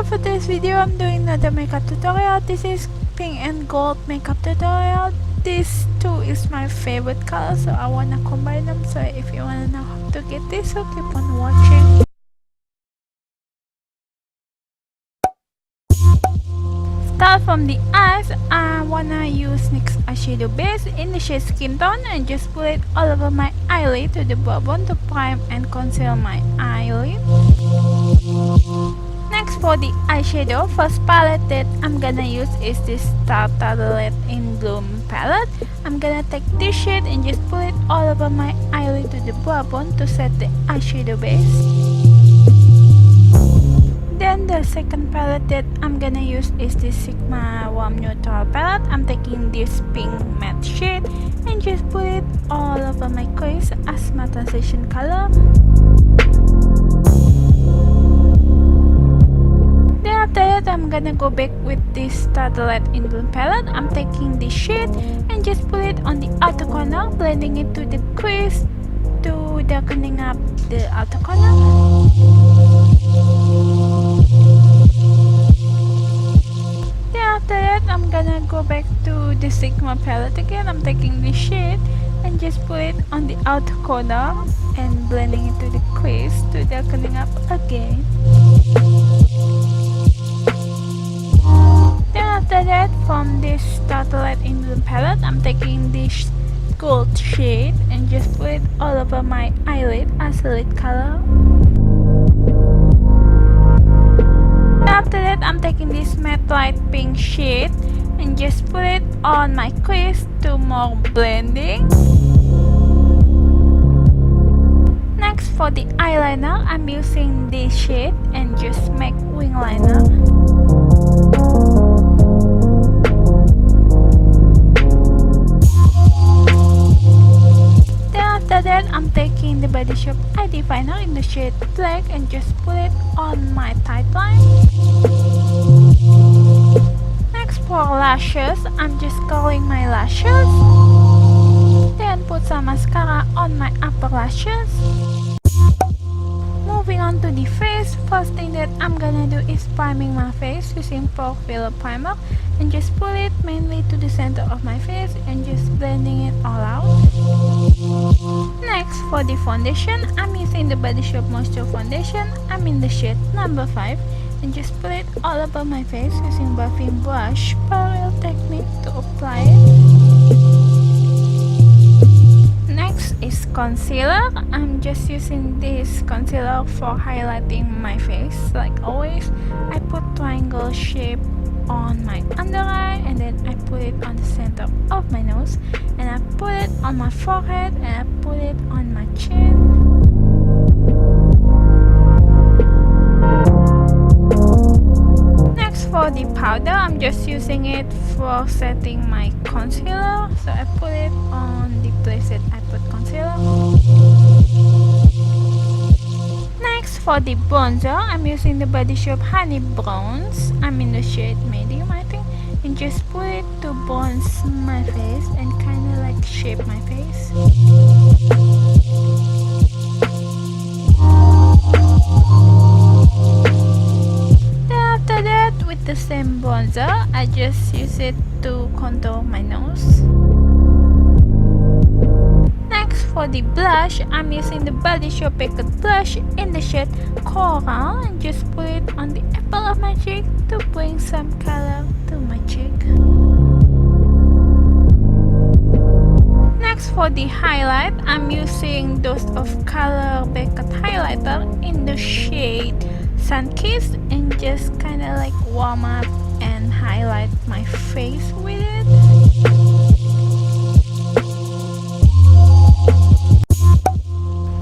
So for this video, I'm doing another makeup tutorial. This is pink and gold makeup tutorial. This too is my favorite color, so I wanna combine them. So if you wanna know how to get this, so keep on watching. Start from the eyes. I wanna use NYX eyeshadow base in the shade Skin Tone and just put it all over my eyelid to the brow bone to prime and conceal my eyelid. Next, for the eyeshadow, first palette that I'm gonna use is this Subtitle in Bloom palette. I'm gonna take this shade and just put it all over my eyelid to the brow bone to set the eyeshadow base. Then the second palette that I'm gonna use is this Sigma Warm Neutral palette. I'm taking this pink matte shade and just put it all over my crease as my transition color. Then after that, I'm gonna go back with this Subtitle in Bloom palette. I'm taking this shade and just put it on the outer corner, blending it to the crease to darkening up the outer corner. After that, I'm gonna go back to the Sigma palette again. I'm taking this shade and just put it on the outer corner and blending it to the crease to darkening up again. Then after that, from this Subtitle in Bloom palette, I'm taking this gold shade and just put it all over my eyelid as a lid color. After that, I'm taking this matte light pink shade and just put it on my crease to more blending. Next, for the eyeliner, I'm using this shade and just make wing liner. Then after that, I'm taking the Body Shop eye definer in the shade black and just put it on my tight line. Next, for lashes, I'm just curling my lashes. Then put some mascara on my upper lashes. Moving on to the face, first thing that I'm gonna do is priming my face using Pork Filler Primer and just put it mainly to the center of my face and just blending it all out. Next, for the foundation, I'm using the Body Shop Moisture Foundation. I'm in the shade number 5 and just put it all over my face using buffing brush parallel technique to apply it. Next is concealer. I'm just using this concealer for highlighting my face. Like always, I put triangle shape on my under eye and then I put it on the center of my nose and I put it on my forehead and I put it on my chin. Next, for the powder, I'm just using it for setting my concealer, so I put it on the place that I put concealer. Next, for the bronzer, I'm using the Body Shop Honey Bronze. I'm in the shade medium, I think, and just put it to bronze my face and kind of like shape my face. Then after that, with the same bronzer, I just use it to contour my nose. Next, for the blush, I'm using the Body Shop Baked Blush in the shade Coral and just put it on the apple of my cheek to bring some color to my cheek. Next, for the highlight, I'm using Dose of Color Baked Highlighter in the shade Sunkissed and just kinda like warm up and highlight my face with it.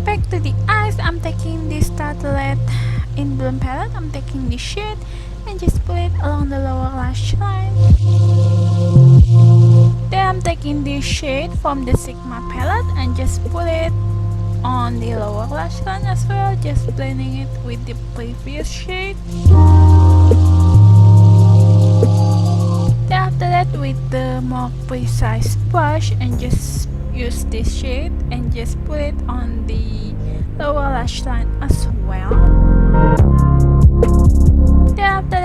Back to the eyes, I'm taking this Subtitle in Bloom palette. I'm taking this shade and just put it along the lower lash line. Then I'm taking this shade from the Sigma palette and just put it on the lower lash line as well, just blending it with the previous shade. Then after that, with the more precise brush and just use this shade and just put it on the lower lash line as well. Then after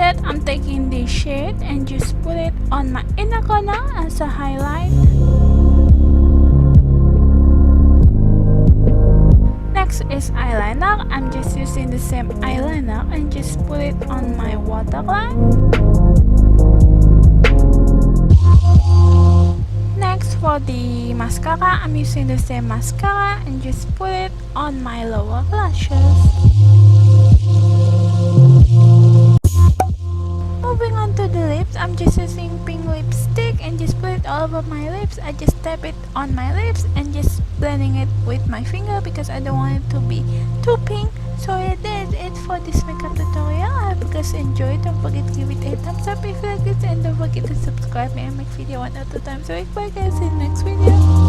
taking this shade and just put it on my inner corner as a highlight. Next is eyeliner. I'm just using the same eyeliner and just put it on my waterline. Next, for the mascara, I'm using the same mascara and just put it on my lower lashes. Moving on to the lips, I'm just using pink lipstick and just put it all over my lips. I just tap it on my lips and just blending it with my finger because I don't want it to be too pink. So yeah, that's it for this makeup tutorial. I hope you guys enjoyed. Don't forget to give it a thumbs up if you like it, and don't forget to subscribe me and make video 1 or 2 times a week. Bye guys, see you in the next video.